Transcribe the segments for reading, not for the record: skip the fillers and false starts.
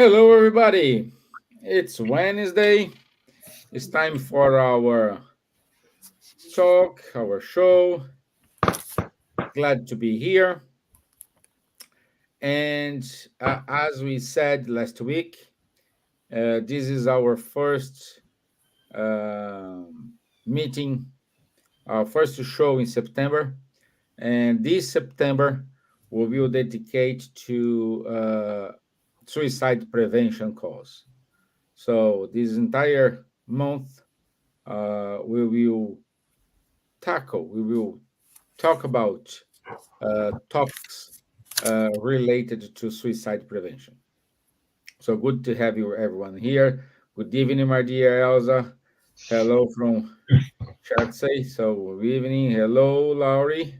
Hello, everybody. It's Wednesday. It's time for our talk, our show. Glad to be here. And as we said last week, this is our first meeting, our first show in September. And this September, we will dedicate to suicide prevention cause. So this entire month, we will we will talk about topics related to suicide prevention. So good to have you everyone here. Good evening, my dear Elsa. Hello from Gircis. So good evening. Hello, Laurie.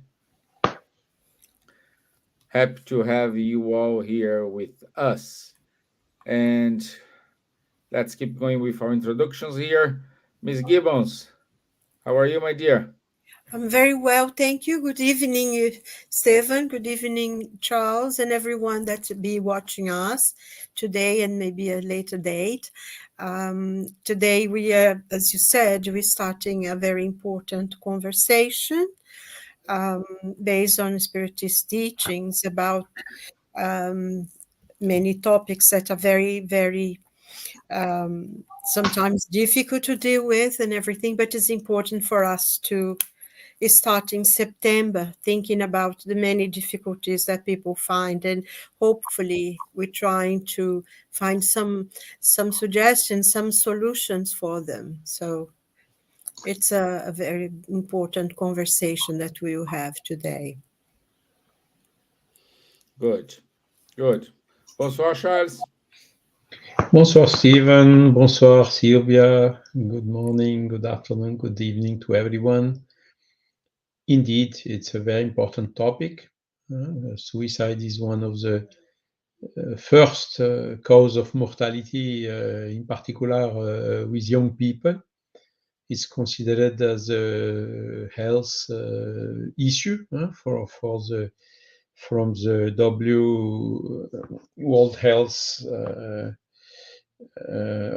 Happy to have you all here with us. And let's keep going with our introductions here. Miss Gibbons, how are you, my dear? I'm very well, thank you. Good evening, Stevan. Good evening, Charles, and everyone that be watching us today and maybe a later date. Today, we are, as you said, we're starting a very important conversation um, based on Spiritist teachings about um, many topics that are very, very sometimes difficult to deal with and everything, but it's important for us to starting September, thinking about the many difficulties that people find, and hopefully we're trying to find some suggestions, some solutions for them. So it's a very important conversation that we will have today. Good, good. Bonsoir, Charles. Bonsoir, Steven. Bonsoir, Silvia. Good morning, good afternoon, good evening to everyone. Indeed, it's a very important topic. Suicide is one of the first cause of mortality, in particular with young people. It's considered as a health issue for the from the World Health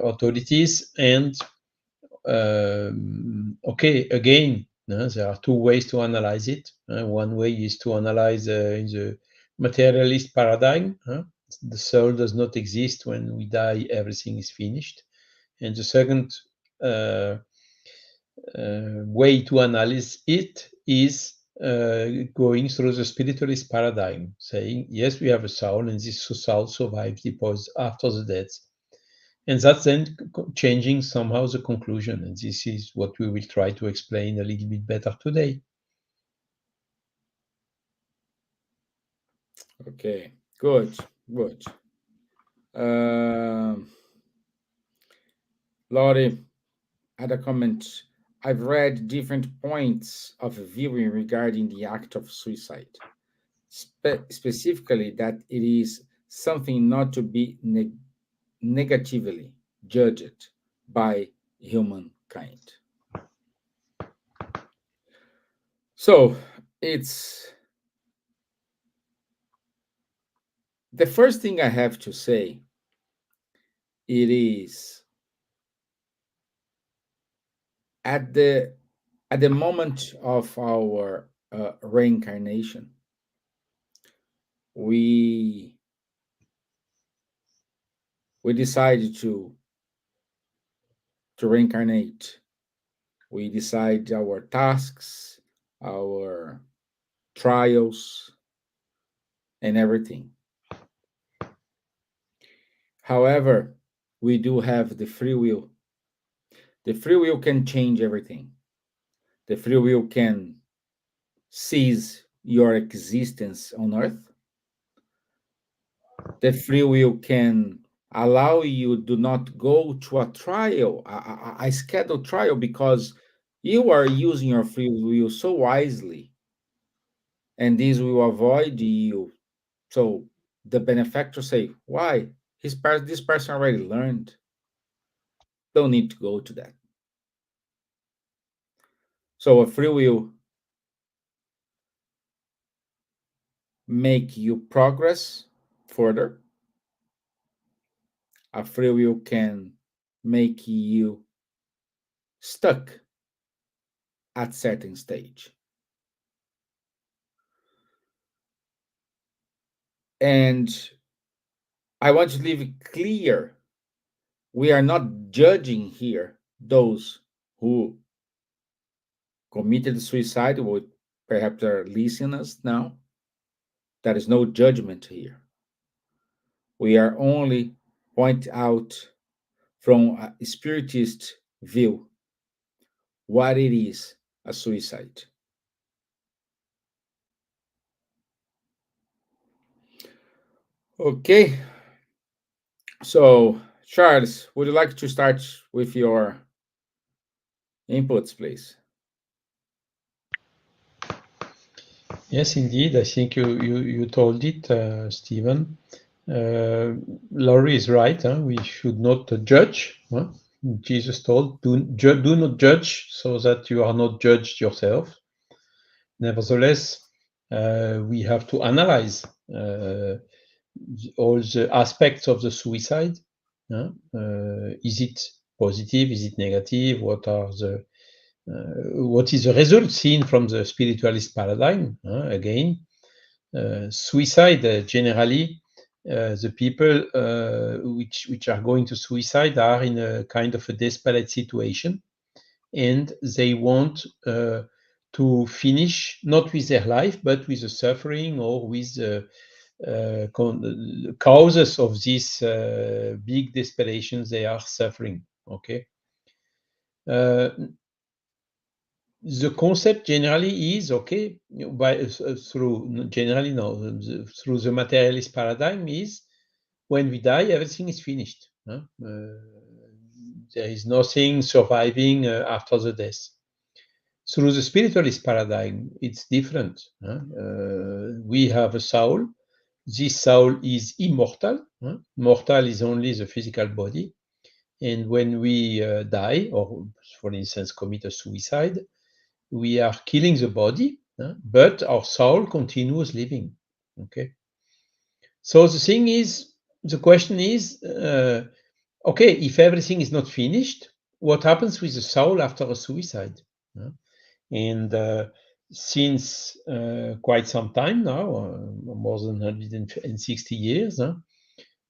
authorities. And okay, again, there are two ways to analyze it. One way is to analyze in the materialist paradigm. The soul does not exist. When we die, everything is finished. And the second way to analyze it is going through the spiritualist paradigm, saying, yes, we have a soul, and this soul survives deposits after the death. And that's then changing somehow the conclusion. And this is what we will try to explain a little bit better today. Okay, good, good. Laurie had a comment. I've read different points of viewing regarding the act of suicide, specifically that it is something not to be negatively judged by humankind. So it's the first thing I have to say. It is at the moment of our reincarnation, we we decide to reincarnate. We decide our tasks, our trials, and everything. However, we do have the free will. The free will can change everything. The free will can cease your existence on earth. The free will can allow you do not go to a trial, a scheduled trial, because you are using your free will so wisely, and this will avoid you. So the benefactor say, why? This person already learned. Don't need to go to that. So a free will make you progress further, a free will can make you stuck at certain stage. And I want to leave it clear, we are not judging here those who committed suicide, or perhaps are listening us now. There is no judgment here. We are only point out from a spiritist view what it is a suicide. Okay, so Charles, would you like to start with your inputs, please? Yes, indeed. I think you told it, Stevan. Laurie is right. We should not judge. Jesus told, do not judge so that you are not judged yourself. Nevertheless, we have to analyze all the aspects of the suicide. Is it positive? Is it negative? What is the result seen from the spiritualist paradigm? Again, suicide generally, the people which are going to suicide are in a kind of a desperate situation, and they want to finish not with their life but with the suffering or with the causes of this big desperation they are suffering. Okay. The concept generally is okay through the materialist paradigm is when we die everything is finished. There is nothing surviving after the death. Through the spiritualist paradigm, it's different. We have a soul. This soul is immortal. Mortal is only the physical body. And when we die, or for instance, commit a suicide, we are killing the body, but our soul continues living. Okay. So the question is, okay, if everything is not finished, what happens with the soul after a suicide? And since quite some time now, more than 160 years,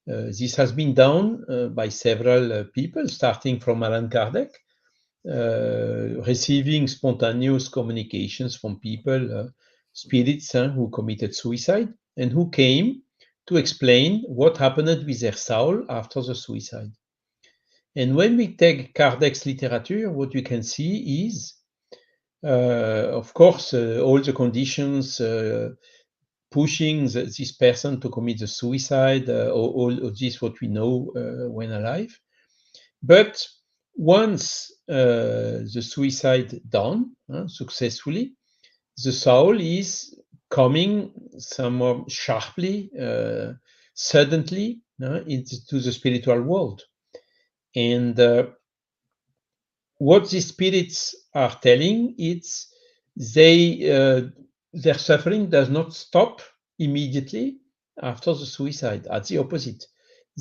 this has been done by several people, starting from Allan Kardec, receiving spontaneous communications from people, spirits who committed suicide, and who came to explain what happened with their soul after the suicide. And when we take Kardec's literature, what you can see is, of course, all the conditions pushing this person to commit the suicide, all of this what we know when alive. But once the suicide done successfully, the soul is coming somewhat sharply, suddenly into the spiritual world. And what the spirits are telling, it's their suffering does not stop immediately after the suicide. At the opposite,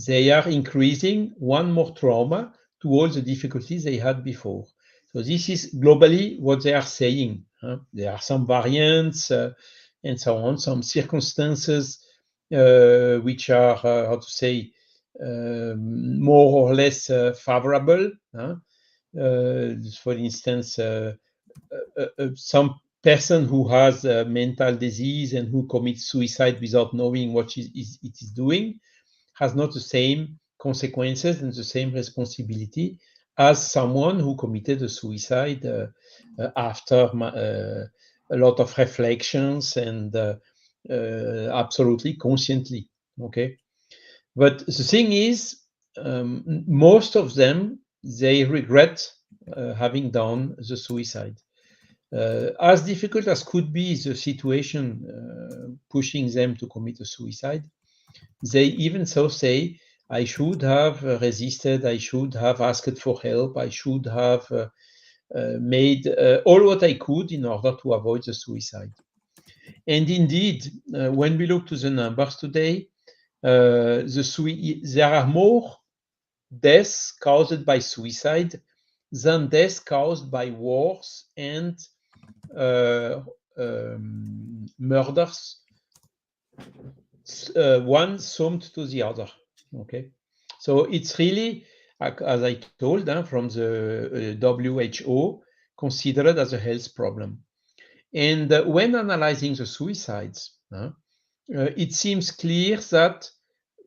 they are increasing one more trauma to all the difficulties they had before. So this is globally what they are saying. There are some variants and so on, some circumstances which are, how to say, more or less favorable. For instance, some person who has a mental disease and who commits suicide without knowing what it is doing has not the same consequences and the same responsibility as someone who committed a suicide after a lot of reflections and absolutely consciently. Okay, but the thing is, most of them, they regret having done the suicide. As difficult as could be the situation pushing them to commit a suicide, they even so say, I should have resisted, I should have asked for help, I should have made all what I could in order to avoid the suicide. And indeed, when we look to the numbers today, there are more deaths caused by suicide than deaths caused by wars and murders, one summed to the other. Okay, so it's really, as I told, from the WHO, considered as a health problem. And when analyzing the suicides, it seems clear that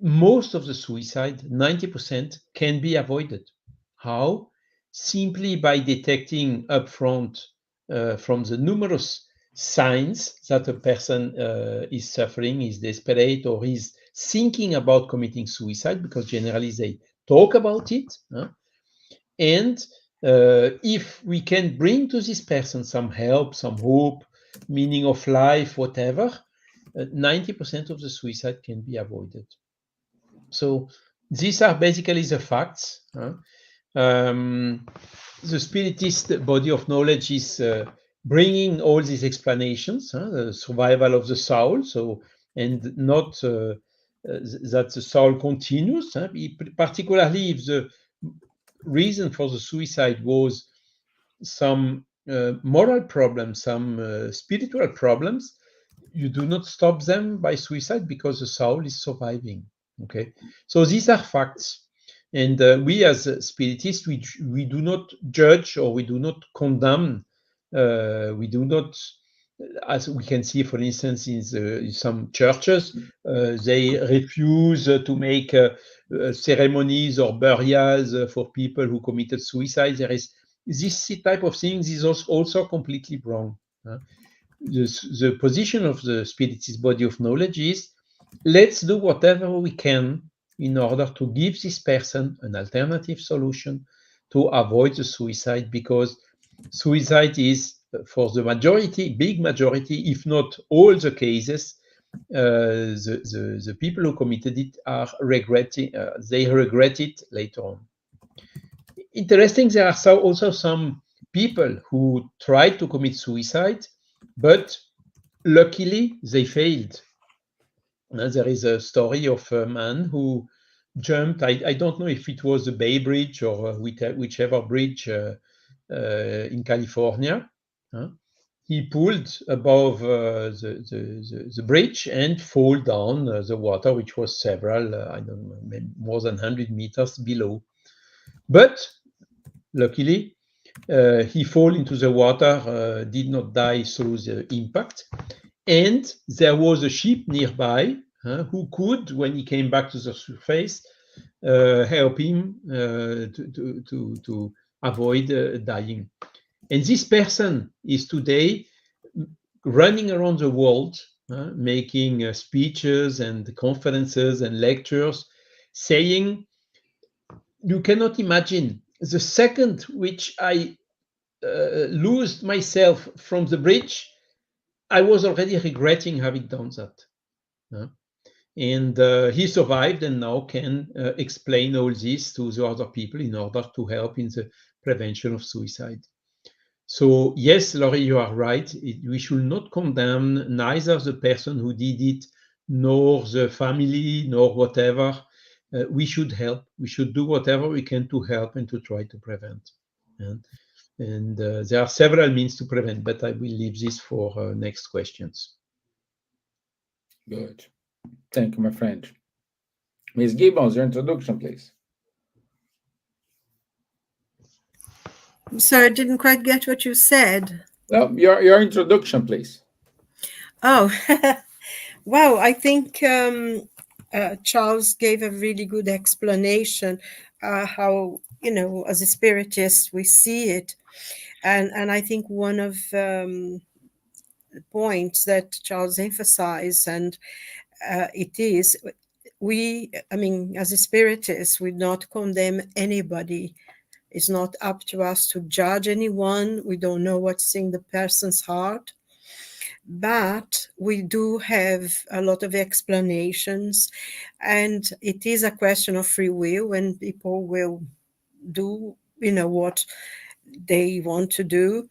most of the suicide, 90%, can be avoided. How? Simply by detecting upfront from the numerous signs that a person is suffering, is desperate, or is thinking about committing suicide, because generally they talk about it. And if we can bring to this person some help, some hope, meaning of life, whatever, 90% of the suicide can be avoided. So these are basically the facts. The Spiritist body of knowledge is bringing all these explanations, the survival of the soul, so, and not that the soul continues, particularly if the reason for the suicide was some moral problems, some spiritual problems. You do not stop them by suicide because the soul is surviving. Okay, so these are facts, and we as spiritists, we do not judge or we do not condemn. We do not, as we can see, for instance, in some churches, they refuse to make ceremonies or burials for people who committed suicide. There is this type of things is also completely wrong. The position of the Spiritist body of knowledge is, let's do whatever we can in order to give this person an alternative solution to avoid the suicide, because suicide is, for the majority, big majority, if not all the cases, the people who committed it are regretting, they regret it later on. Interesting, there are also some people who tried to commit suicide, but luckily they failed. There is a story of a man who jumped, I don't know if it was the Bay Bridge or whichever bridge in California. He pulled above the bridge and fall down the water, which was several, I don't know, more than 100 meters below. But luckily, he fall into the water, did not die through the impact. And there was a ship nearby who could, when he came back to the surface, help him to avoid dying. And this person is today running around the world, making speeches and conferences and lectures, saying, you cannot imagine, the second which I loosed myself from the bridge, I was already regretting having done that. And he survived and now can explain all this to the other people in order to help in the prevention of suicide. So yes, Laurie, you are right. We should not condemn neither the person who did it, nor the family, nor whatever. We should help. We should do whatever we can to help and to try to prevent. And there are several means to prevent, but I will leave this for next questions. Good. Thank you, my friend. Ms. Gibbons, your introduction, please. So I didn't quite get what you said. No, your introduction, please. Oh, wow. I think Charles gave a really good explanation how, as a spiritist, we see it. And I think one of the points that Charles emphasized, and it is, as a spiritist, we not condemn anybody. It's not up to us to judge anyone. We don't know what's in the person's heart. But we do have a lot of explanations. And it is a question of free will, and people will do, what they want to do.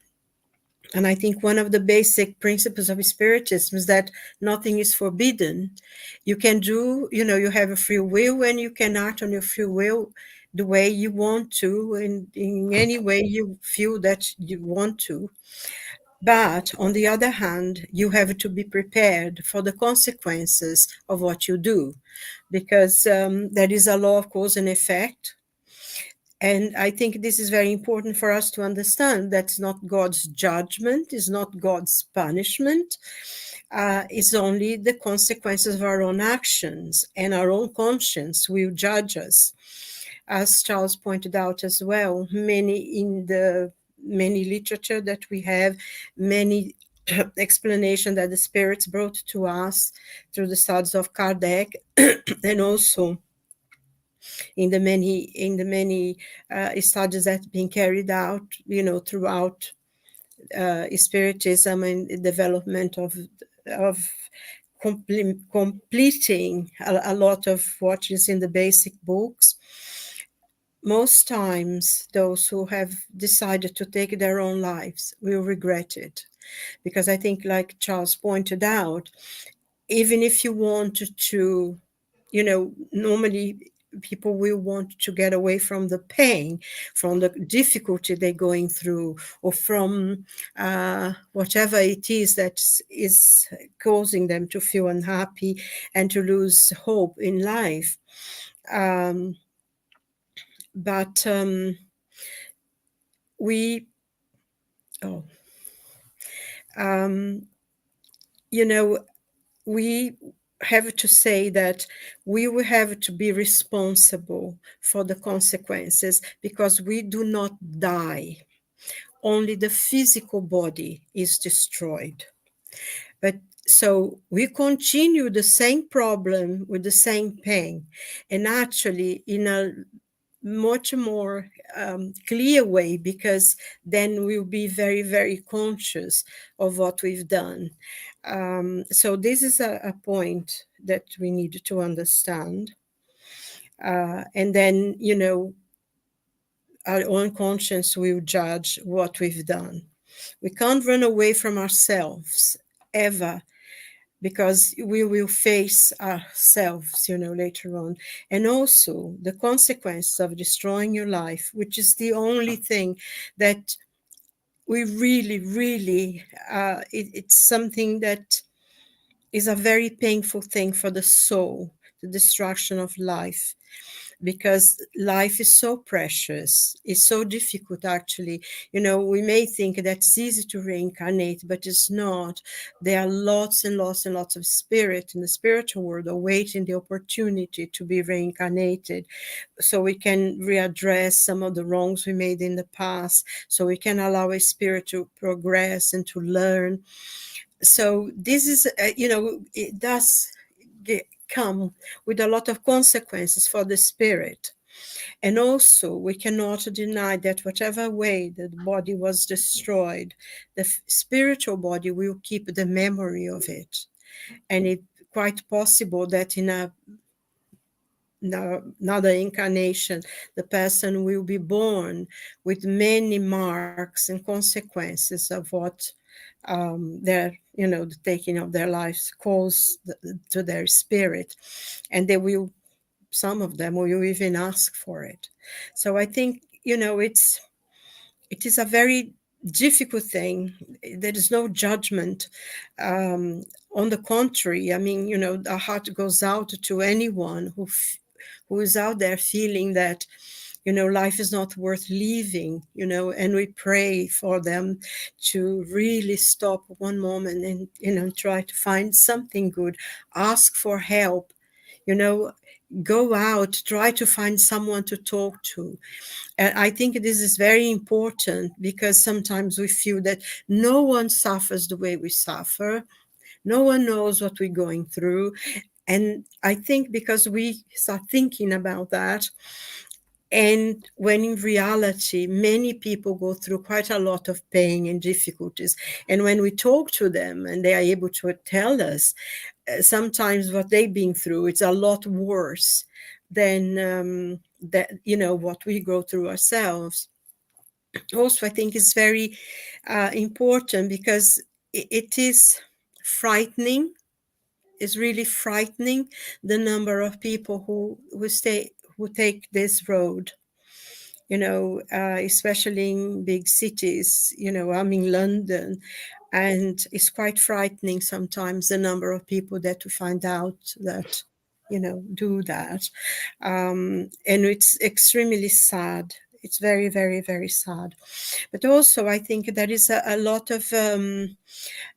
And I think one of the basic principles of Spiritism is that nothing is forbidden. You can do, you have a free will, and you can act on your free will the way you want to, and in any way you feel that you want to. But on the other hand, you have to be prepared for the consequences of what you do, because there is a law of cause and effect. And I think this is very important for us to understand. That's not God's judgment, it's not God's punishment. It's only the consequences of our own actions, and our own conscience will judge us. As Charles pointed out as well, many literature that we have, many explanation that the spirits brought to us through the studies of Kardec, and also in the many studies that have been carried out, throughout Spiritism and the development of completing a lot of what is in the basic books. Most times, those who have decided to take their own lives will regret it. Because I think, like Charles pointed out, even if you want to, normally people will want to get away from the pain, from the difficulty they're going through, or from whatever it is that is causing them to feel unhappy and to lose hope in life. But we, we have to say that we will have to be responsible for the consequences, because we do not die. Only the physical body is destroyed. But so we continue the same problem with the same pain, and actually in a much more clear way, because then we'll be very, very conscious of what we've done. So this is a point that we need to understand. And then, our own conscience will judge what we've done. We can't run away from ourselves ever, because we will face ourselves, later on. And also the consequence of destroying your life, which is the only thing that we really, really, it's something that is a very painful thing for the soul, the destruction of life. Because life is so precious, it's so difficult, actually. We may think that it's easy to reincarnate, but it's not. There are lots and lots and lots of spirit in the spiritual world awaiting the opportunity to be reincarnated, so we can readdress some of the wrongs we made in the past, so we can allow a spirit to progress and to learn. So this is, it does come with a lot of consequences for the spirit. And also, we cannot deny that whatever way the body was destroyed, the spiritual body will keep the memory of it. And it's quite possible that in another incarnation, the person will be born with many marks and consequences of what the taking of their lives caused to their spirit, and some of them will even ask for it. So I think it is a very difficult thing. There is no judgment. On the contrary, I mean, the heart goes out to anyone who is out there feeling that life is not worth living, and we pray for them to really stop one moment and try to find something good, ask for help, go out, try to find someone to talk to. And I think this is very important, because sometimes we feel that no one suffers the way we suffer. No one knows what we're going through. And I think because we start thinking about that, and when in reality, many people go through quite a lot of pain and difficulties. And when we talk to them and they are able to tell us, sometimes what they've been through, it's a lot worse than what we go through ourselves. Also, I think it's very important, because it is frightening. It's really frightening, the number of people who who take this road, especially in big cities. I'm in London, and it's quite frightening sometimes the number of people that we find out that, do that. And it's extremely sad. It's very, very, very sad. But also, I think there is a lot of,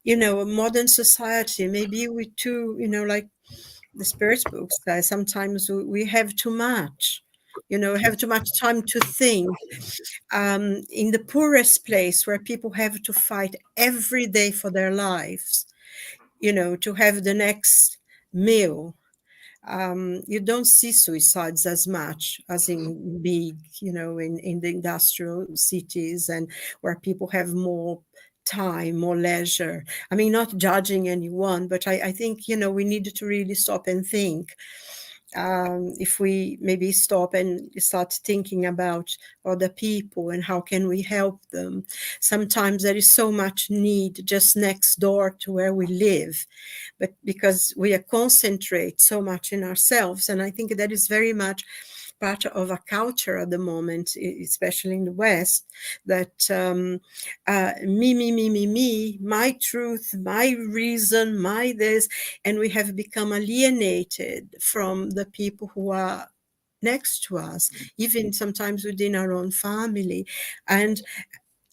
modern society, maybe we too, like the Spirit books say, sometimes we have too much, have too much time to think. In the poorest place where people have to fight every day for their lives, to have the next meal. You don't see suicides as much as in big, in the industrial cities, and where people have more time, more leisure. I mean, not judging anyone, but I think, we need to really stop and think. If we maybe stop and start thinking about other people and how can we help them. Sometimes there is so much need just next door to where we live, but because we concentrate so much in ourselves. And I think that is very much part of a culture at the moment, especially in the West, that me, my truth, my reason, my this, and we have become alienated from the people who are next to us, even sometimes within our own family. And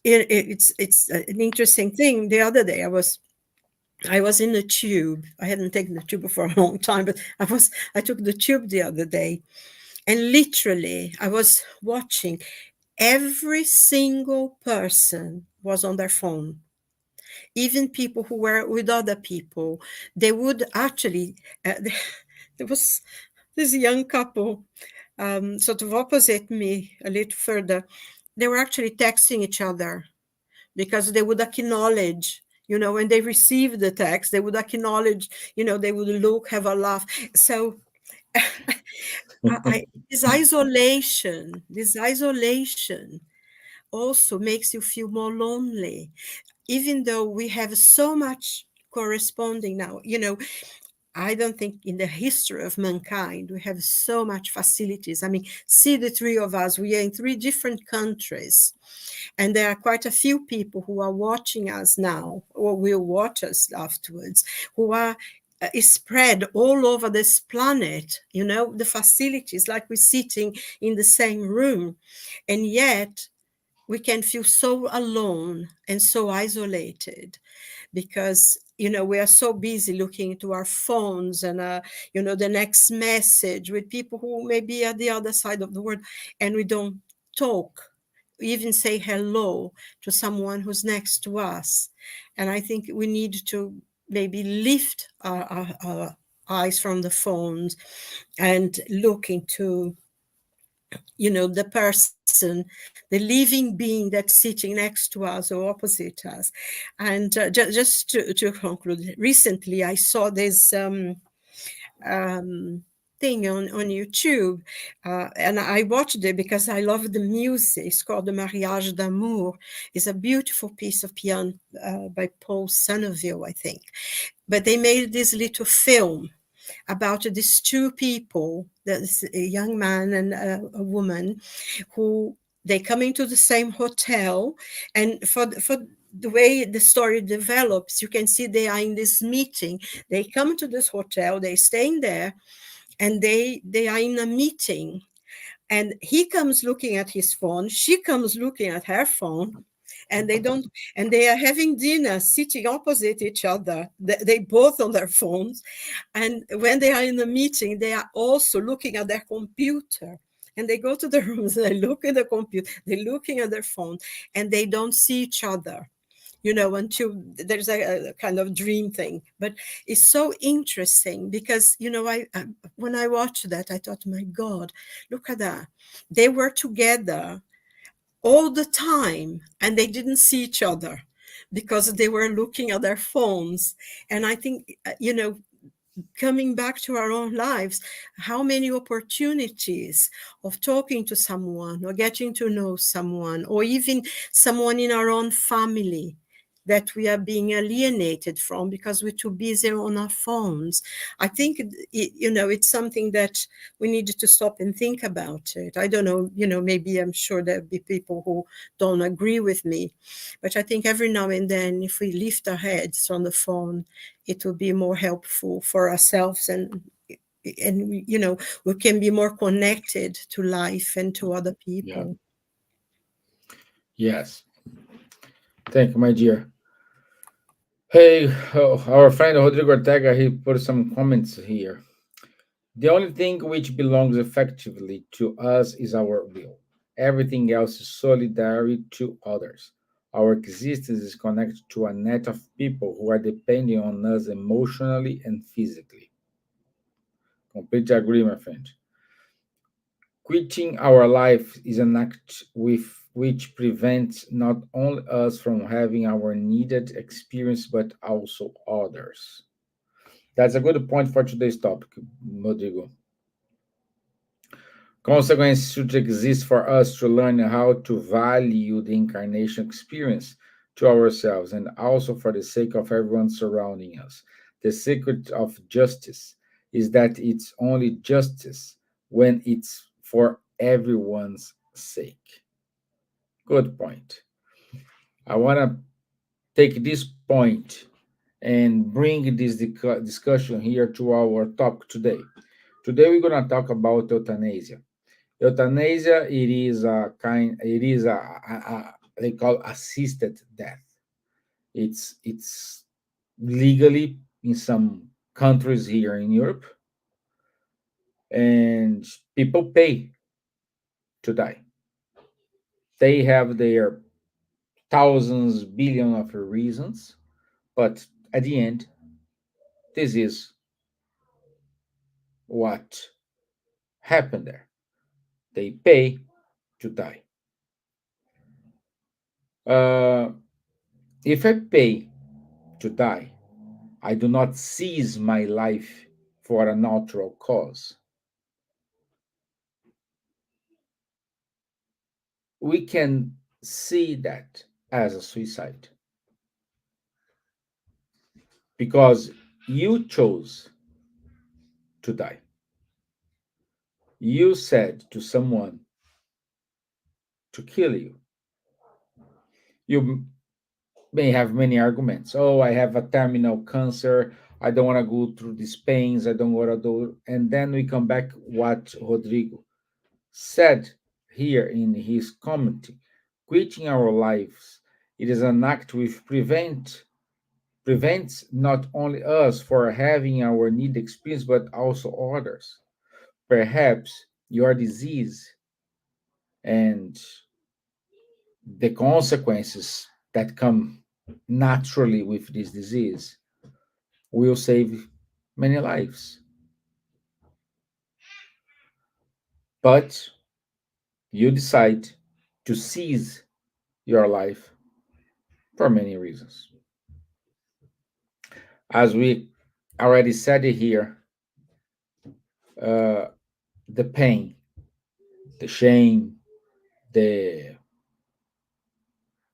it's an interesting thing. The other day I was in the tube. I hadn't taken the tube for a long time, but I took the tube the other day. And literally, I was watching, every single person was on their phone. Even people who were with other people, they would actually, there was this young couple sort of opposite me a little further. They were actually texting each other because they would acknowledge, when they received the text, they would acknowledge, they would look, have a laugh. So this isolation also makes you feel more lonely, even though we have so much corresponding now. I don't think in the history of mankind we have so much facilities. I mean, see the three of us, we are in 3 different countries, and there are quite a few people who are watching us now, or will watch us afterwards, who are is spread all over this planet, the facilities, like we're sitting in the same room, and yet we can feel so alone and so isolated because, we are so busy looking into our phones and, the next message with people who may be at the other side of the world, and we don't talk, even say hello to someone who's next to us. And I think we need to maybe lift our eyes from the phones and look into, the person, the living being that's sitting next to us or opposite us. And just to conclude, recently I saw this thing on YouTube, and I watched it because I love the music. It's called the Mariage d'Amour. It's a beautiful piece of piano by Paul Sonneville, I think. But they made this little film about these 2 people, there's a young man and a woman, who they come into the same hotel, and for the way the story develops, you can see they are in this meeting. They come to this hotel, they staying there, and they are in a meeting, and he comes looking at his phone, she comes looking at her phone, and they are having dinner sitting opposite each other. They both on their phones, and when they are in the meeting, they are also looking at their computer. And they go to the rooms, they look at the computer, they're looking at their phone, and they don't see each other, until there's a kind of dream thing. But it's so interesting because, I when I watched that, I thought, my God, look at that. They were together all the time, and they didn't see each other because they were looking at their phones. And I think, coming back to our own lives, how many opportunities of talking to someone or getting to know someone, or even someone in our own family that we are being alienated from because we're too busy on our phones. I think, it's something that we need to stop and think about it. I don't know, maybe I'm sure there'll be people who don't agree with me, but I think every now and then, if we lift our heads from the phone, it will be more helpful for ourselves, and we can be more connected to life and to other Yeah. people. Yes. Thank you, my dear. Hey, our friend Rodrigo Ortega, he put some comments here. The only thing which belongs effectively to us is our will. Everything else is solidary to others. Our existence is connected to a net of people who are depending on us emotionally and physically. Completely agree, my friend. Quitting our life is an act with which prevents not only us from having our needed experience, but also others. That's a good point for today's topic, Rodrigo. Consequences should exist for us to learn how to value the incarnation experience to ourselves and also for the sake of everyone surrounding us. The secret of justice is that it's only justice when it's for everyone's sake. Good point. I want to take this point and bring this discussion here to our topic today. Today we're going to talk about euthanasia. Euthanasia, it is they call assisted death. It's legally in some countries here in Europe, and people pay to die. They have their thousands, billion of reasons, but at the end, this is what happened there. They pay to die. Uh, if I pay to die, I do not seize my life for a natural cause. We can see that as a suicide because you chose to die. You said to someone to kill you. You may have many arguments. Oh, I have a terminal cancer. I don't want to go through these pains. I don't want to do. And then we come back what Rodrigo said here in his commentary, quitting our lives. It is an act which prevents not only us for having our need experience, but also others. Perhaps your disease and the consequences that come naturally with this disease will save many lives. But you decide to seize your life for many reasons. As we already said it here, uh, the pain, the shame, the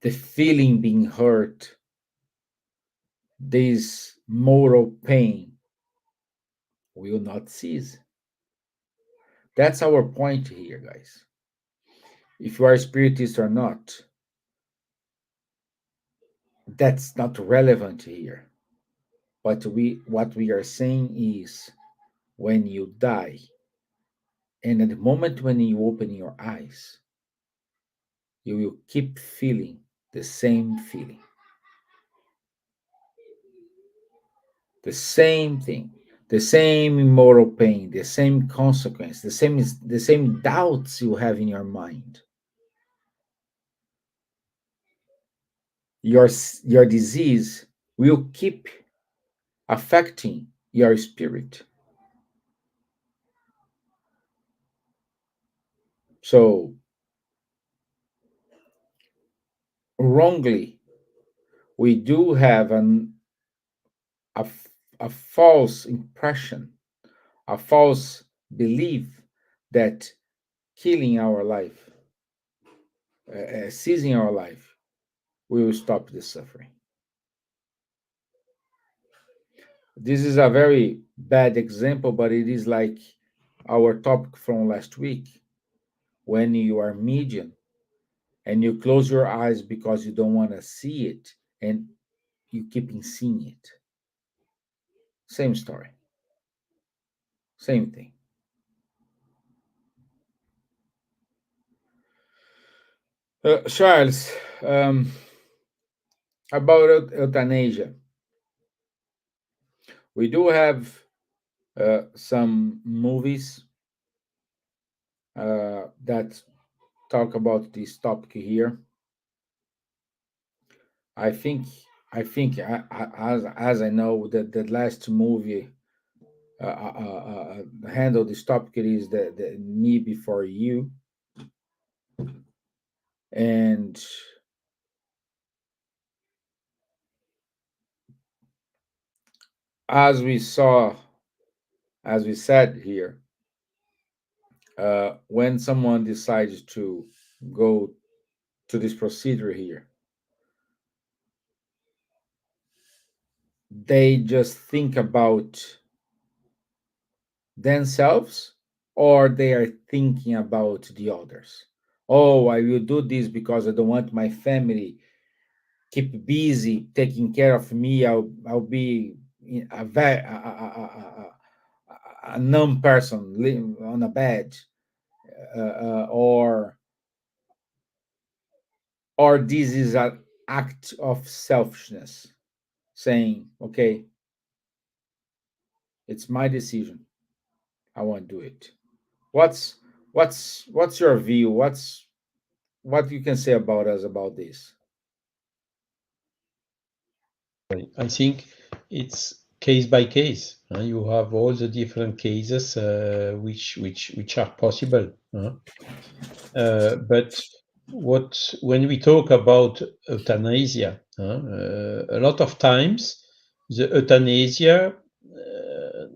the feeling being hurt, this moral pain will not cease. That's our point here, guys. If you are spiritist or not, that's not relevant here. But what we are saying is when you die, and at the moment when you open your eyes, you will keep feeling the same feeling, the same thing, the same immoral pain, the same consequence, the same doubts you have in your mind. Your disease will keep affecting your spirit. So wrongly, we do have a, a false impression, a false belief that killing our life, seizing our life, we will stop the suffering. This is a very bad example, but it is like our topic from last week. When you are medium and you close your eyes because you don't want to see it, and you keep seeing it. Same story, same thing. Charles, about euthanasia, we do have some movies that talk about this topic here. I think, as I know, that the last movie handle this topic is the Me Before You, and as we saw, as we said here, when someone decides to go to this procedure here, they just think about themselves, or they are thinking about the others. Oh, I will do this because I don't want my family keep busy taking care of me. I'll be a numb person on a bed, or this is an act of selfishness, saying, okay, it's my decision, I want to do it. What's your view? What you can say about us about this? I think it's case by case. You have all the different cases which are possible. But when we talk about euthanasia, a lot of times the euthanasia,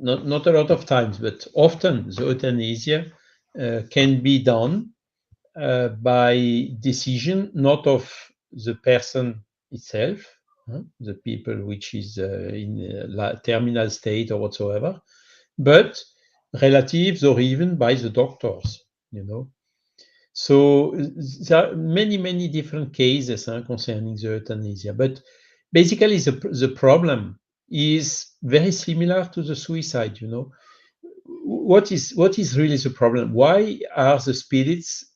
not a lot of times, but often the euthanasia can be done by decision not of the person itself, the people which is in terminal state or whatsoever, but relatives or even by the doctors, you know. So there are many different cases concerning the euthanasia, but basically the problem is very similar to the suicide, you know. What is really the problem? Why are the spirits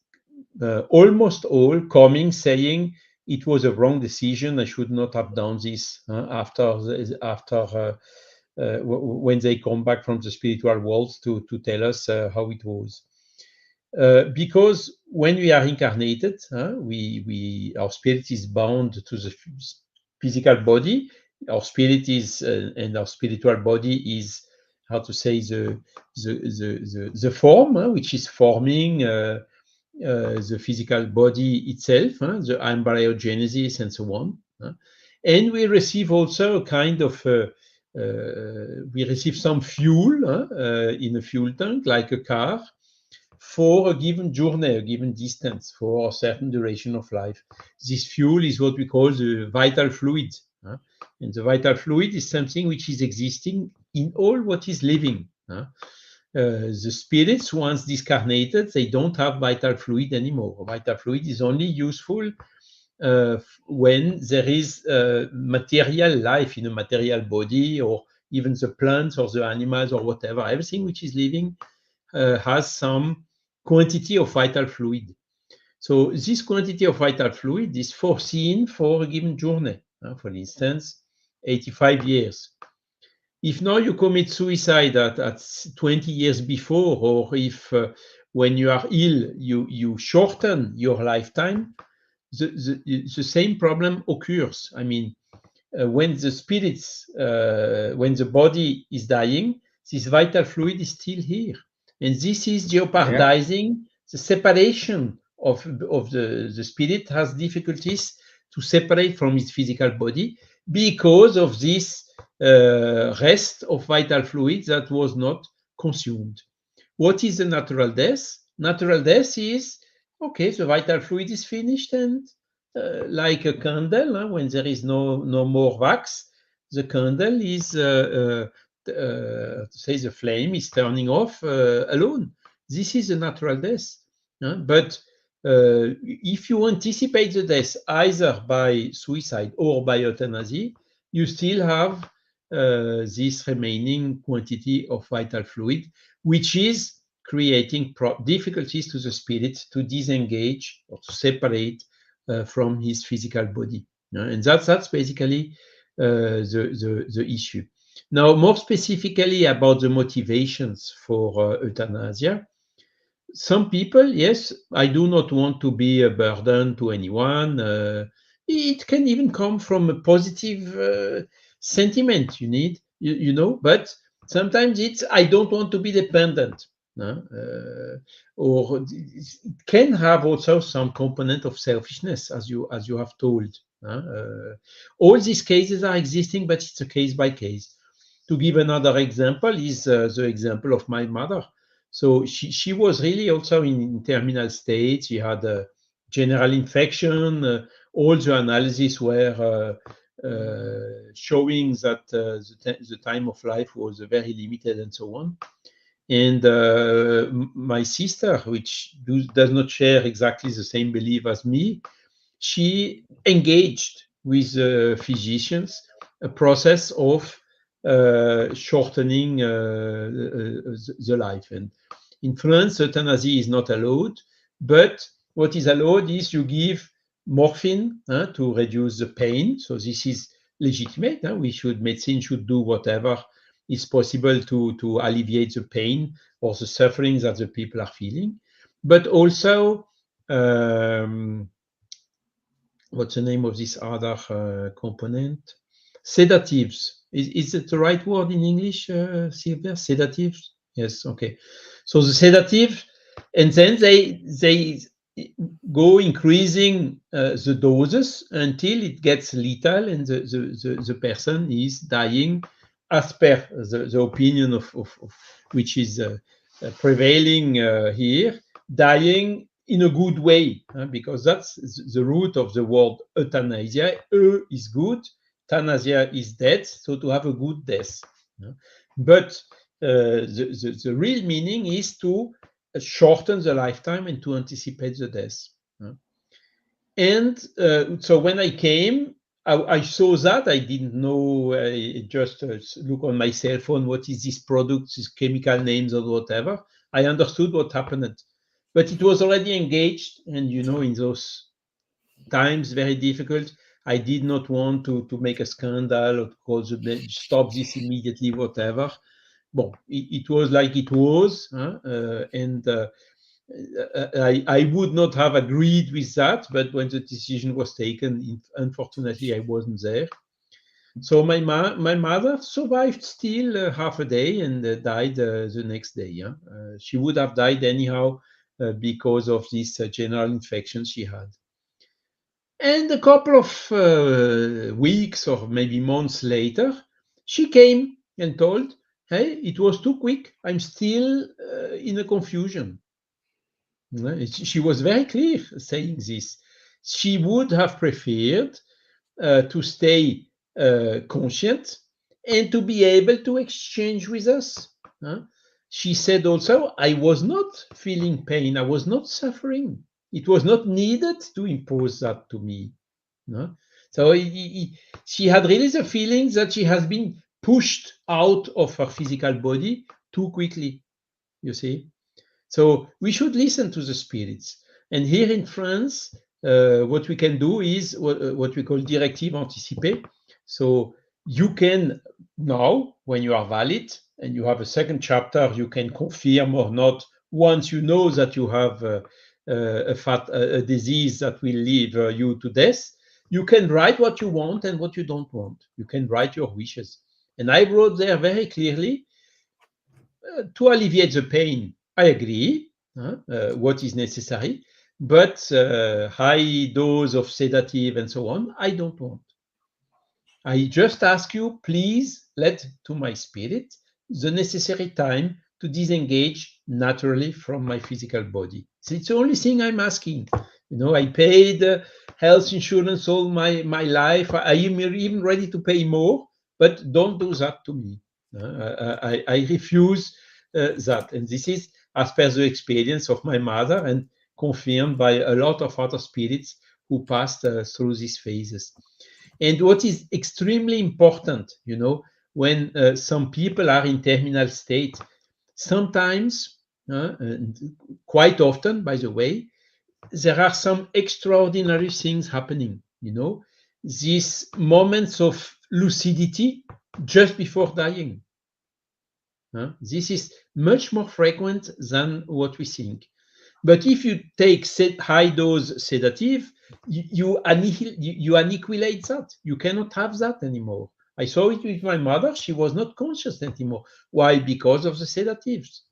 almost all coming saying it was a wrong decision, I should not have done this when they come back from the spiritual world to tell us how it was? Because when we are incarnated, our spirit is bound to the physical body. Our spirit is and our spiritual body is, how to say, the form which is forming the physical body itself, the embryogenesis and so on. And we receive also a kind of we receive some fuel in a fuel tank, like a car, for a given journey, a given distance, for a certain duration of life. This fuel is what we call the vital fluid. And the vital fluid is something which is existing in all what is living. The spirits, once discarnated, they don't have vital fluid anymore. Vital fluid is only useful when there is material life in a material body, or even the plants or the animals or whatever. Everything which is living has some quantity of vital fluid. So this quantity of vital fluid is foreseen for a given journey. For instance, 85 years. If now you commit suicide at 20 years before, or if when you are ill, you shorten your lifetime, the same problem occurs. I mean, when the spirits, when the body is dying, this vital fluid is still here. And this is jeopardizing the separation of the spirit, has difficulties to separate from its physical body because of this rest of vital fluid that was not consumed. What is the natural death? Natural death is, okay, the vital fluid is finished, and like a candle, when there is no more wax, the candle is, say the flame is turning off alone. This is a natural death. But if you anticipate the death either by suicide or by euthanasia, you still have this remaining quantity of vital fluid, which is creating difficulties to the spirit to disengage or to separate from his physical body. And that's basically the issue. Now, more specifically about the motivations for euthanasia, some people, yes, I do not want to be a burden to anyone. It can even come from a positive sentiment you know, but sometimes it's, I don't want to be dependent. Or it can have also some component of selfishness, as you have told. All these cases are existing, but it's a case by case. To give another example is the example of my mother. So she was really also in terminal state. She had a general infection. All the analyses were showing that the time of life was very limited and so on. And my sister, which does not share exactly the same belief as me, she engaged with physicians a process of shortening the life. And in France, euthanasia is not allowed, but what is allowed is you give morphine to reduce the pain. So this is legitimate. Medicine should do whatever is possible to alleviate the pain or the suffering that the people are feeling. But also, what's the name of this other component? Sedatives. Is it the right word in English, Silvia? Sedatives? Yes, okay. So the sedative, and then they go increasing the doses until it gets lethal and the person is dying as per the opinion of which is prevailing here, dying in a good way, because that's the root of the word euthanasia. Is good, euthanasia is death, so to have a good death. But the real meaning is to shorten the lifetime and to anticipate the death. And so when I came, I saw that. I didn't know, I just look on my cell phone, what is this product, these chemical names or whatever. I understood what happened. But it was already engaged, and in those times, very difficult. I did not want to make a scandal or to call the stop this immediately, whatever. Well, it was like it was, and I would not have agreed with that, but when the decision was taken, unfortunately, I wasn't there. So my mother survived still half a day and died the next day. She would have died anyhow because of this general infection she had. And a couple of weeks or maybe months later, she came and told, hey, it was too quick. I'm still in a confusion. She was very clear saying this. She would have preferred to stay conscient and to be able to exchange with us. She said also, I was not feeling pain. I was not suffering. It was not needed to impose that to me. So she had really the feeling that she has been pushed out of her physical body too quickly, you see. So we should listen to the spirits. And here in France, what we can do is what we call directive anticipée. So you can now, when you are valid and you have a second chapter, you can confirm or not. Once you know that you have a disease that will leave you to death, you can write what you want and what you don't want. You can write your wishes. And I wrote there very clearly, to alleviate the pain, I agree, what is necessary, but high dose of sedative and so on, I don't want. I just ask you, please let to my spirit the necessary time to disengage naturally from my physical body. So it's the only thing I'm asking. I paid health insurance all my life. I am even ready to pay more, but don't do that to me. I refuse that. And this is as per the experience of my mother and confirmed by a lot of other spirits who passed through these phases. And what is extremely important, when some people are in terminal state, sometimes, and quite often, by the way, there are some extraordinary things happening, these moments of lucidity just before dying. This is much more frequent than what we think. But if you take high dose sedative, you annihilate that. You cannot have that anymore. I saw it with my mother. She was not conscious anymore. Why? Because of the sedatives.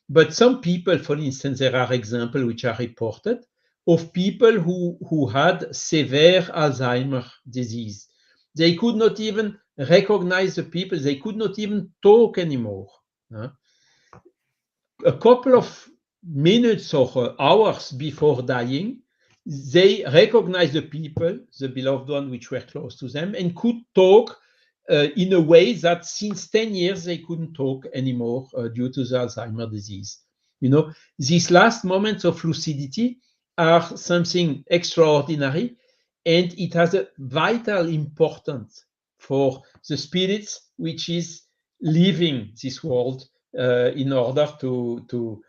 But some people, for instance, there are examples which are reported of people who had severe Alzheimer's disease. They could not even recognize the people. They could not even talk anymore. A couple of minutes or hours before dying, they recognized the people, the beloved one which were close to them, and could talk in a way that since 10 years they couldn't talk anymore due to the Alzheimer's disease. These last moments of lucidity are something extraordinary, and it has a vital importance for the spirits which is leaving this world in order to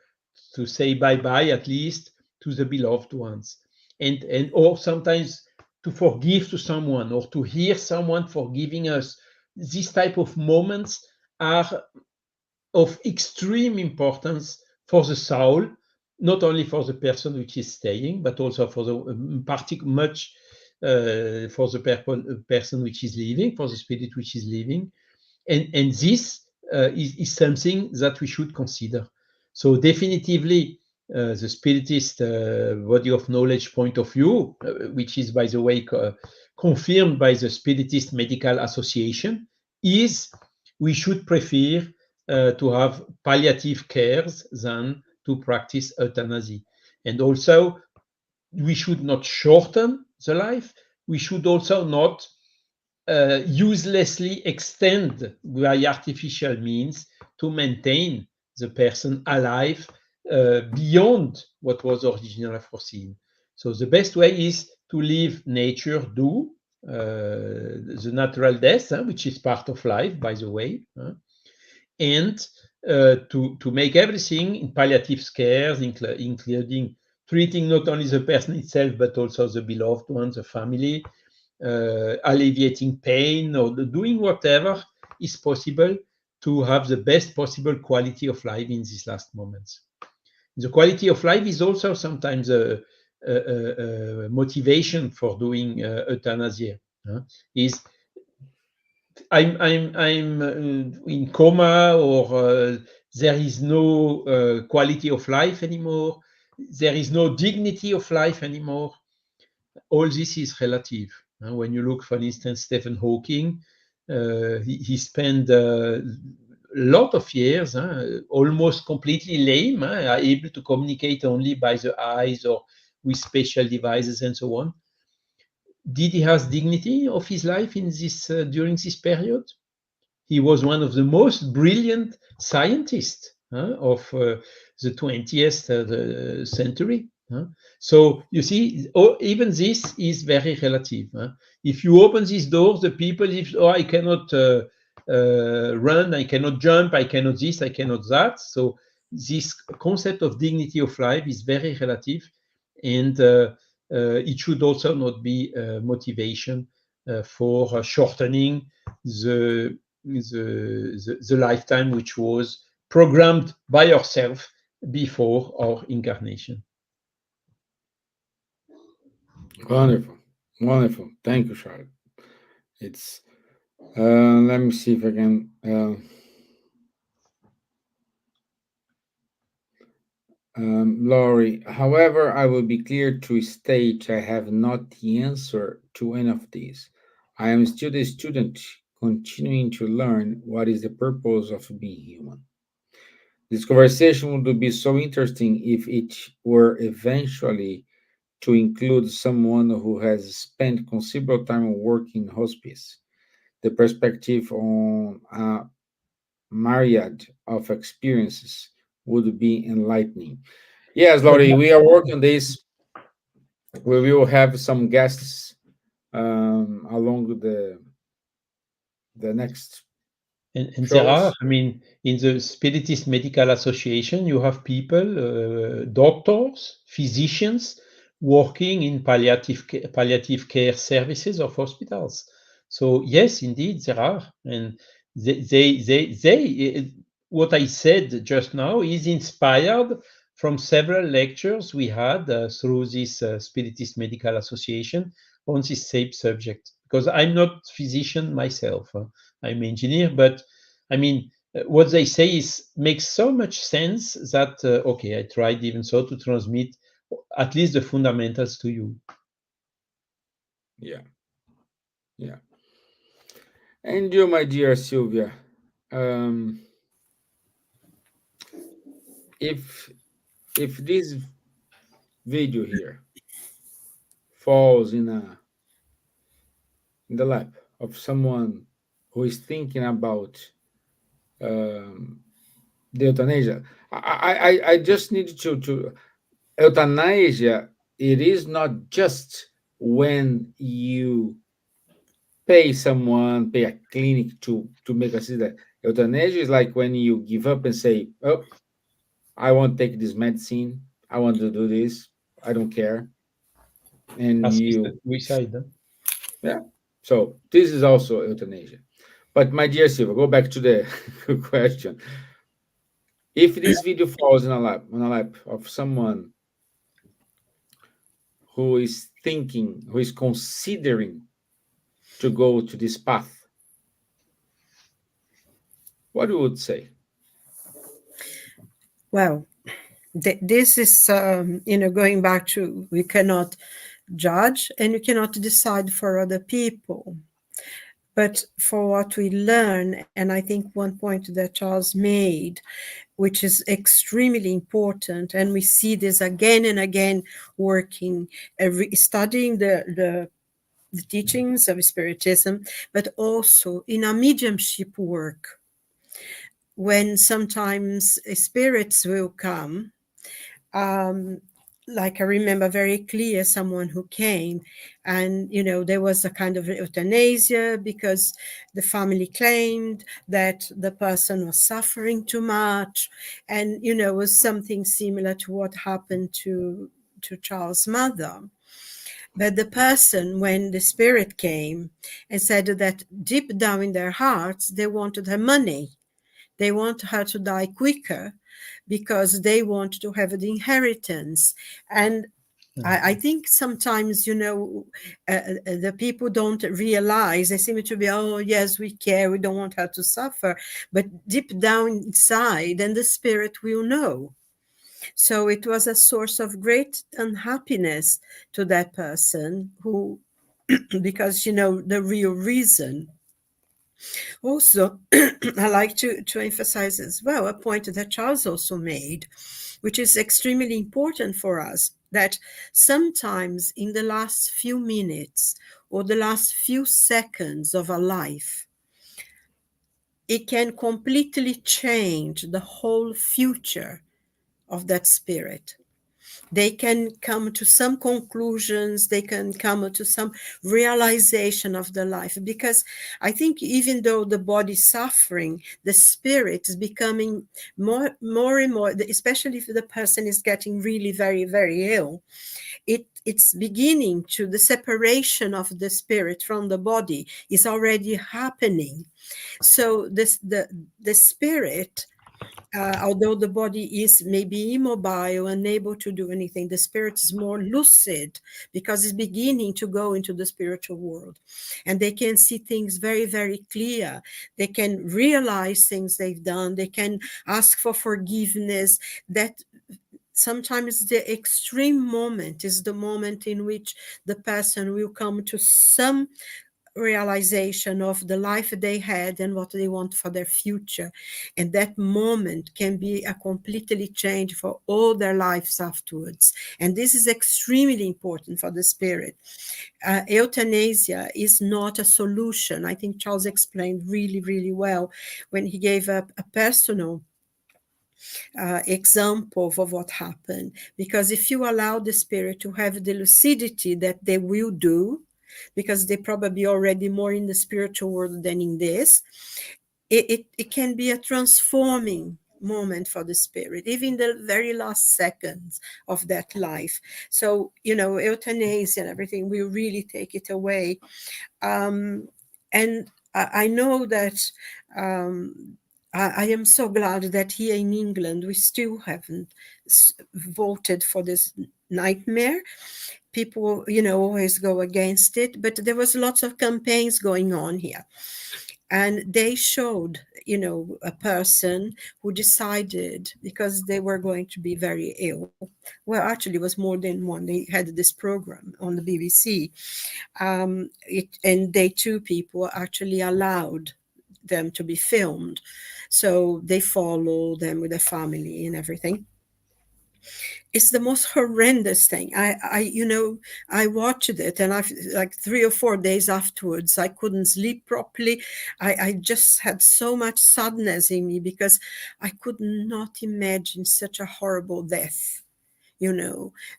say bye-bye, at least to the beloved ones, and or sometimes to forgive to someone or to hear someone forgiving us. These type of moments are of extreme importance for the soul, not only for the person which is staying, but also for the much for the person which is leaving, for the spirit which is leaving, and this is something that we should consider. So definitively, the spiritist body of knowledge point of view, which is, by the way, confirmed by the Spiritist Medical Association, is we should prefer to have palliative cares than to practice euthanasia. And also, we should not shorten the life. We should also not uselessly extend by artificial means to maintain the person alive beyond what was originally foreseen. So the best way is to leave nature do the natural death, which is part of life, by the way, and to make everything in palliative cares, including treating not only the person itself, but also the beloved one, the family, alleviating pain, or doing whatever is possible to have the best possible quality of life in these last moments. The quality of life is also sometimes a motivation for doing euthanasia. Is I'm in coma, or there is no quality of life anymore. There is no dignity of life anymore. All this is relative. When you look, for instance, Stephen Hawking, he spent a lot of years almost completely lame, able to communicate only by the eyes or with special devices and so on. Did he have dignity of his life in this during this period? He was one of the most brilliant scientists of the 20th century. So you see, even this is very relative. If you open these doors, the people, I cannot run, I cannot jump, I cannot this, I cannot that. So this concept of dignity of life is very relative, and it should also not be motivation for shortening the lifetime which was programmed by yourself before our incarnation. Wonderful, wonderful. Thank you, Charlotte. It's let me see if I can. Laurie, however, I will be clear to state I have not the answer to any of these. I am still a student continuing to learn what is the purpose of being human. This conversation would be so interesting if it were eventually to include someone who has spent considerable time working in hospice. the perspective on a myriad of experiences would be enlightening. Yes, Laurie, we are working on this. We will have some guests along the next And there are, shows. I mean, in the Spiritist Medical Association, you have people, doctors, physicians, working in palliative care services of hospitals. So yes, indeed, there are, and what I said just now is inspired from several lectures we had through this Spiritist Medical Association on this same subject. Because I'm not physician myself. I'm engineer, but I mean, what they say is makes so much sense that okay, I tried even so to transmit at least the fundamentals to you. Yeah, yeah. And you, my dear Silvia, um, if this video here falls in the lap of someone who is thinking about um, the euthanasia, I just need to euthanasia. It is not just when you pay someone, pay a clinic to make us see that. Euthanasia is like when you give up and say, "Oh, I won't take this medicine. I want to do this. I don't care." And Assisted you, suicide. Huh? yeah. So this is also euthanasia. But my dear Silva, go back to the question. If this video falls in a lap on a lap of someone who is thinking, who is considering to go to this path, what you would say? Well, this is, going back to, we cannot judge and you cannot decide for other people. But for what we learn, and I think one point that Charles made, which is extremely important, and we see this again and again working, studying the teachings of Spiritism, but also in our mediumship work, when sometimes spirits will come. Like I remember very clear someone who came, and there was a kind of euthanasia because the family claimed that the person was suffering too much, and it was something similar to what happened to Charles' mother. But the person, when the spirit came and said that deep down in their hearts they wanted her money, they want her to die quicker because they want to have the inheritance. And I think sometimes, the people don't realize, they seem to be, oh, yes, we care, we don't want her to suffer. But deep down inside, and the spirit will know. So it was a source of great unhappiness to that person who, because, the real reason. Also, I like to emphasize as well a point that Charles also made, which is extremely important for us, that sometimes in the last few minutes or the last few seconds of a life, it can completely change the whole future of that spirit. They can come to some conclusions, they can come to some realization of the life, because I think even though the body is suffering, the spirit is becoming more and more, especially if the person is getting really very, very ill. It's beginning to, the separation of the spirit from the body is already happening. So the spirit, although the body is maybe immobile, unable to do anything, the spirit is more lucid because it's beginning to go into the spiritual world. And they can see things very, very clear. They can realize things they've done. They can ask for forgiveness. That sometimes the extreme moment is the moment in which the person will come to some realization of the life they had and what they want for their future. And that moment can be a completely change for all their lives afterwards. And this is extremely important for the spirit. Euthanasia is not a solution. I think Charles explained really, really well when he gave a personal example of what happened. Because if you allow the spirit to have the lucidity that they will do, because they're probably already more in the spiritual world than in this, it can be a transforming moment for the spirit, even the very last seconds of that life. So, euthanasia and everything will really take it away. And I know that I am so glad that here in England, we still haven't voted for this nightmare. People, always go against it, but there was lots of campaigns going on here. And they showed, a person who decided, because they were going to be very ill. Well, actually, it was more than one. They had this program on the BBC. And they two people actually allowed them to be filmed. So they follow them with their family and everything. It's the most horrendous thing. I watched it, and like 3 or 4 days afterwards, I couldn't sleep properly. I just had so much sadness in me because I could not imagine such a horrible death.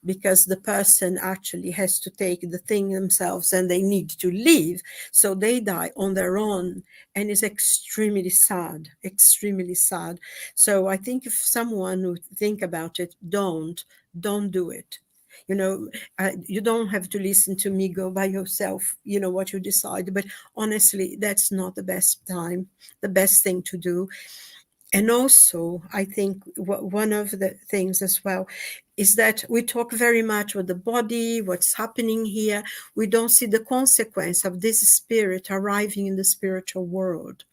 Because the person actually has to take the thing themselves and they need to leave. So they die on their own, and it's extremely sad, extremely sad. So I think if someone would think about it, don't do it. You don't have to listen to me, go by yourself, what you decide. But honestly, that's not the best time, the best thing to do. And also, I think one of the things as well is that we talk very much with the body, what's happening here. We don't see the consequence of this spirit arriving in the spiritual world.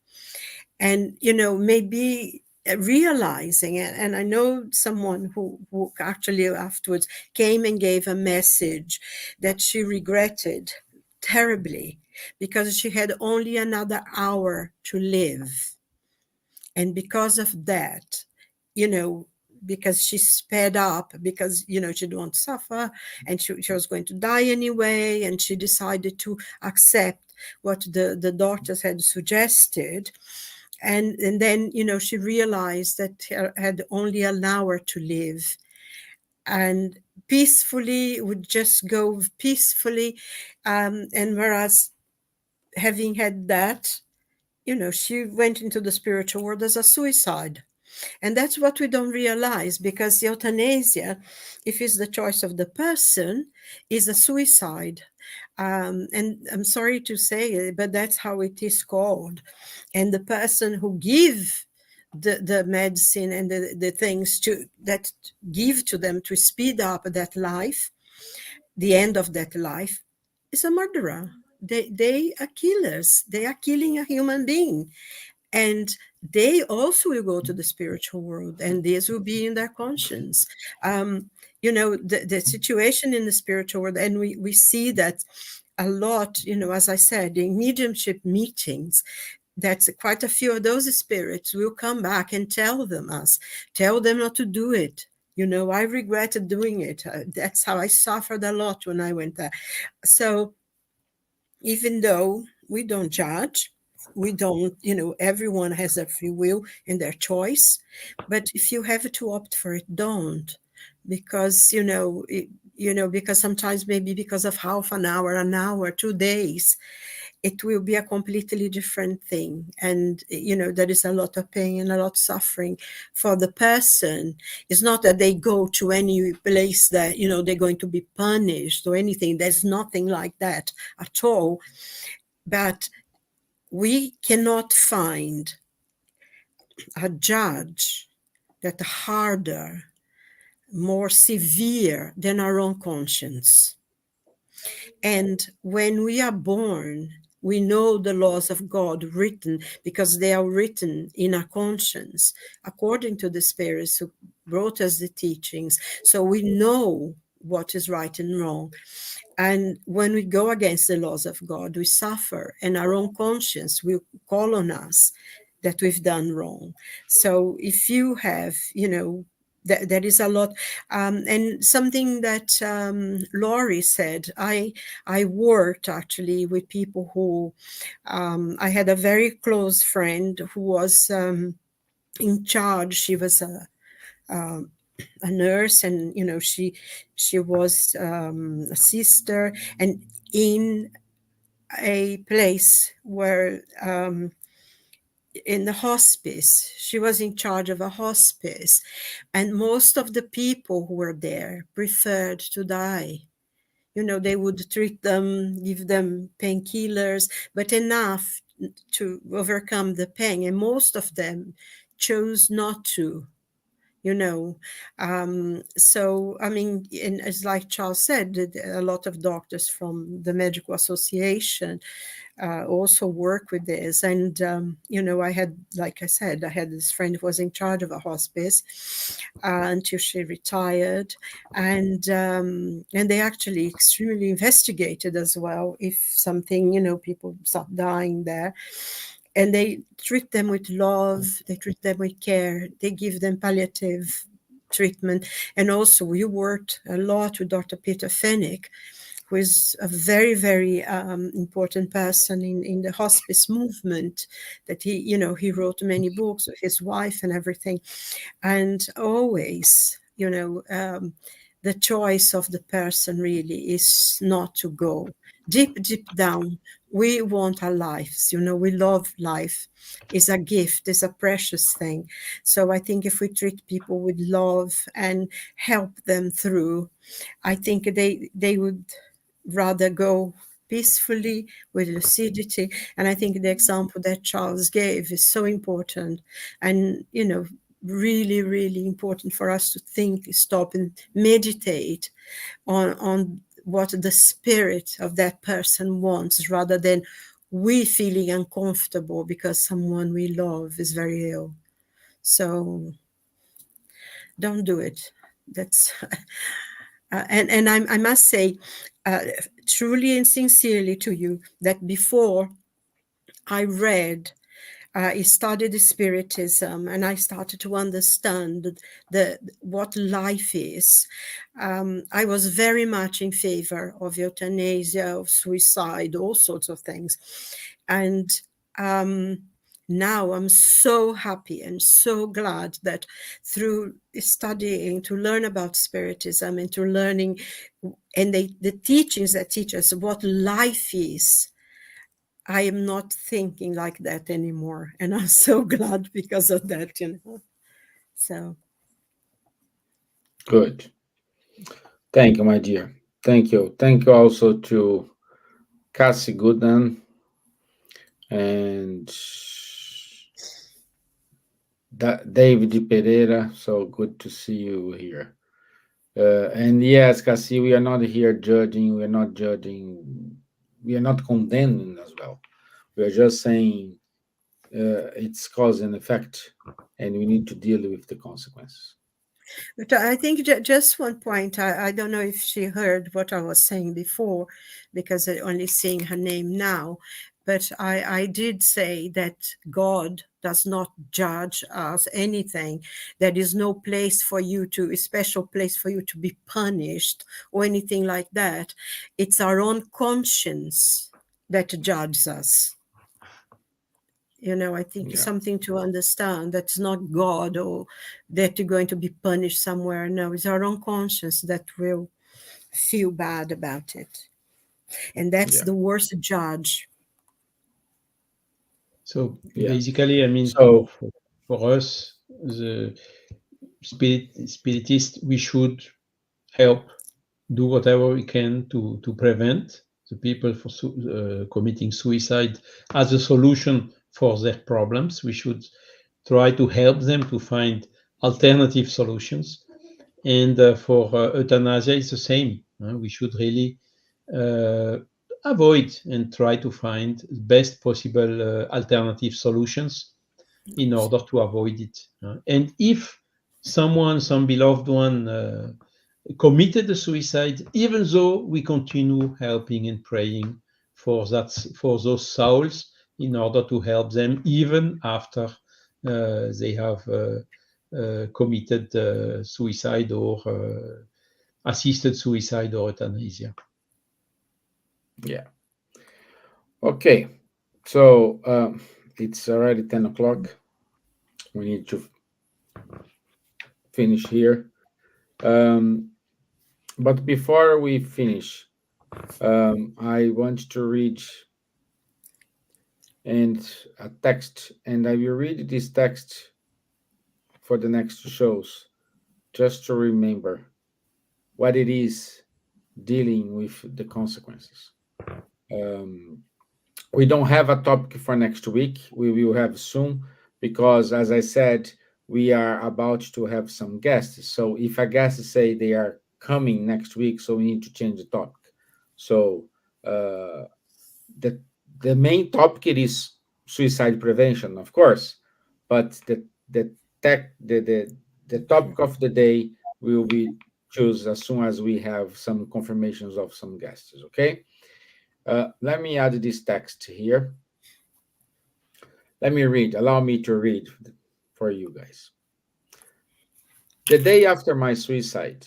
And, maybe realizing it. And I know someone who actually afterwards came and gave a message that she regretted terribly because she had only another hour to live. And because of that, because she sped up, because, she didn't want to suffer, and she was going to die anyway, and she decided to accept what the doctors had suggested. And then, she realized that she had only an hour to live. And peacefully, would just go peacefully. And whereas having had that, she went into the spiritual world as a suicide. And that's what we don't realize, because euthanasia, if it's the choice of the person, is a suicide. And I'm sorry to say it, but that's how it is called. And the person who give the medicine and the things that give to them to speed up that life, the end of that life, is a murderer. They are killers. They are killing a human being. And they also will go to the spiritual world, and this will be in their conscience. The situation in the spiritual world, and we see that a lot, as I said, in mediumship meetings, that quite a few of those spirits will come back and tell them not to do it. I regretted doing it. That's how I suffered a lot when I went there. So even though we don't judge, we don't, everyone has their free will and their choice. But if you have to opt for it, don't. Because, because sometimes maybe because of half an hour, 2 days, it will be a completely different thing. And, there is a lot of pain and a lot of suffering for the person. It's not that they go to any place that, they're going to be punished or anything. There's nothing like that at all. But we cannot find a judge that harder, more severe than our own conscience. And when we are born, we know the laws of God written, because they are written in our conscience, according to the spirits who brought us the teachings. So we know what is right and wrong. And when we go against the laws of God, we suffer, and our own conscience will call on us that we've done wrong. So if you have, that is a lot. And something that Laurie said, I worked actually with people who, I had a very close friend who was in charge. She was a nurse, and she was a sister, and in a place where in the hospice, she was in charge of a hospice, and most of the people who were there preferred to die. They would treat them, give them painkillers, but enough to overcome the pain, and most of them chose not to. So I mean, and as like Charles said, a lot of doctors from the Medical Association also work with this. And I had, like I said, I had this friend who was in charge of a hospice until she retired, and they actually extremely investigated as well if something, people start dying there. And they treat them with love, they treat them with care, they give them palliative treatment. And also we worked a lot with Dr. Peter Fennick, who is a very, very important person in the hospice movement, that he wrote many books with his wife and everything. And always, the choice of the person really is not to go deep down. We want our lives, we love life. It's a gift, it's a precious thing. So I think if we treat people with love and help them through, I think they would rather go peacefully with lucidity. And I think the example that Charles gave is so important, and really, really important for us to think, stop and meditate on what the spirit of that person wants, rather than we feeling uncomfortable because someone we love is very ill. So don't do it. That's and I must say truly and sincerely to you that before I read, I studied Spiritism, and I started to understand what life is. I was very much in favor of euthanasia, of suicide, all sorts of things. And now I'm so happy and so glad that through studying to learn about Spiritism and to learning and the teachings that teach us what life is, I am not thinking like that anymore. And I'm so glad because of that, So. Good. Thank you, my dear. Thank you. Thank you also to Cassie Gooden and David Pereira. So good to see you here. And yes, Cassie, we are not here judging. We are not judging. We are not condemning as well. We are just saying it's cause and effect, and we need to deal with the consequences. But I think just one point, I don't know if she heard what I was saying before, because I only seeing her name now, but I did say that God does not judge us anything. There is no place for you to, a special place for you to be punished or anything like that. It's our own conscience that judges us. I think it's something to understand. That's not God or that you're going to be punished somewhere. No, it's our own conscience that will feel bad about it. And that's the worst judge. So basically, I mean, for us, the spiritist, we should help do whatever we can to prevent the people for committing suicide as a solution for their problems. We should try to help them to find alternative solutions. And for euthanasia, it's the same. We should really avoid and try to find the best possible alternative solutions in order to avoid it. And if some beloved one committed the suicide, even though we continue helping and praying for those souls in order to help them even after they have committed suicide or assisted suicide or euthanasia. Yeah. Okay. So it's already 10 o'clock. We need to finish here. But before we finish, I want to read a text, and I will read this text for the next shows, just to remember what it is dealing with the consequences. Um, we don't have a topic for next week. We will have soon because, as I said, we are about to have some guests. So if a guest say they are coming next week, so we need to change the topic. So uh, the the main topic it is suicide prevention, of course, but the tech the topic of the day will be choose as soon as we have some confirmations of some guests. Okay. Let me add this text here. Let me read. Allow me to read for you guys. The day after my suicide,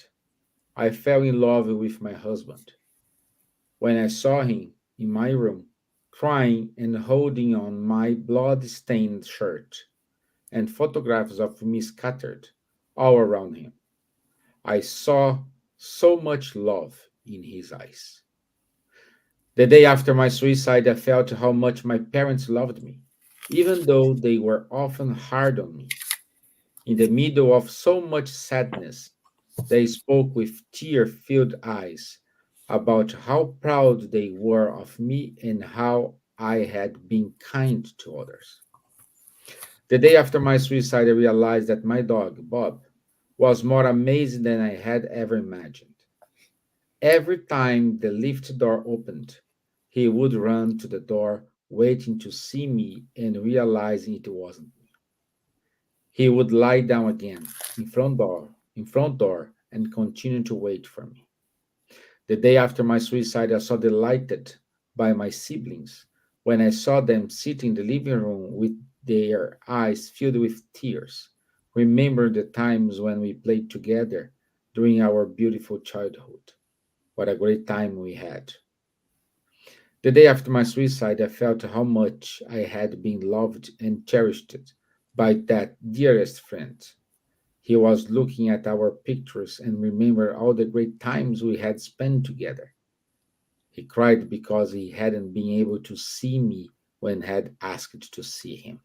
I fell in love with my husband. When I saw him in my room, crying and holding on my blood stained shirt, and photographs of me scattered all around him, I saw so much love in his eyes. The day after my suicide, I felt how much my parents loved me, even though they were often hard on me. In the middle of so much sadness, they spoke with tear filled eyes about how proud they were of me and how I had been kind to others. The day after my suicide, I realized that my dog, Bob, was more amazing than I had ever imagined. Every time the lift door opened, he would run to the door, waiting to see me and realizing it wasn't me. He would lie down again in front door, and continue to wait for me. The day after my suicide, I saw delighted by my siblings when I saw them sitting in the living room with their eyes filled with tears. Remember the times when we played together during our beautiful childhood. What a great time we had. The day after my suicide, I felt how much I had been loved and cherished by that dearest friend. He was looking at our pictures and remembered all the great times we had spent together. He cried because he hadn't been able to see me when I had asked to see him.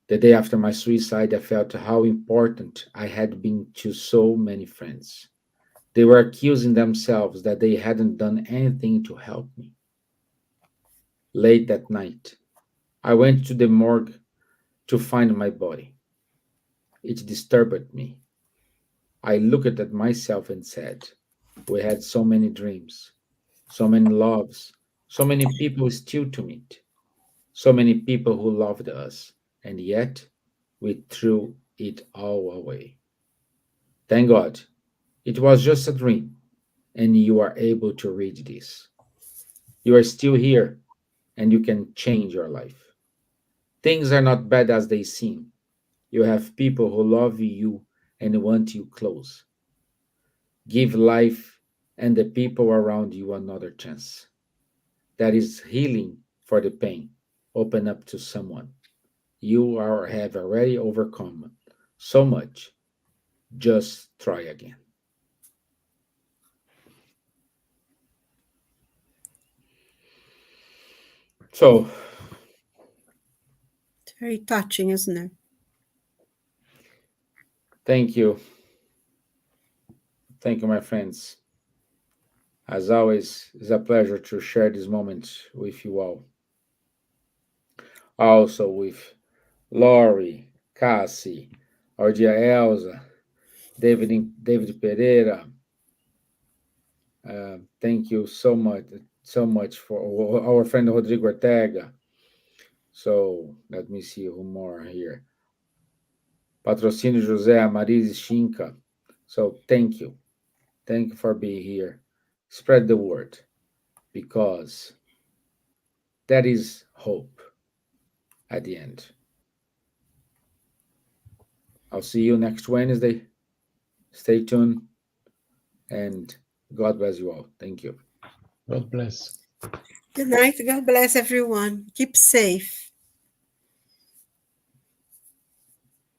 The day after my suicide, I felt how important I had been to so many friends. They were accusing themselves that they hadn't done anything to help me. Late that night, I went to the morgue to find my body. It disturbed me. I looked at myself and said, we had so many dreams, so many loves, so many people still to meet, so many people who loved us, and yet we threw it all away. Thank God, it was just a dream, and you are able to read this. You are still here, and you can change your life. Things are not bad as they seem. You have people who love you and want you close. Give life and the people around you another chance. That is healing for the pain. Open up to someone. Have already overcome so much. Just try again. So, It's very touching, isn't it? thank you. Thank you, my friends. As always, it's a pleasure to share this moment with you all. Also with Laurie, Cassie, our dear Elsa, David Pereira. Thank you so much for our friend Rodrigo Ortega. So let me see who more here. Patrocínio José Amaris Chinca, So thank you. Thank you for being here. Spread the word, because that is hope at the end. I'll see you next Wednesday. Stay tuned, and God bless you all. Thank you. God bless. Good night. God bless everyone. Keep safe.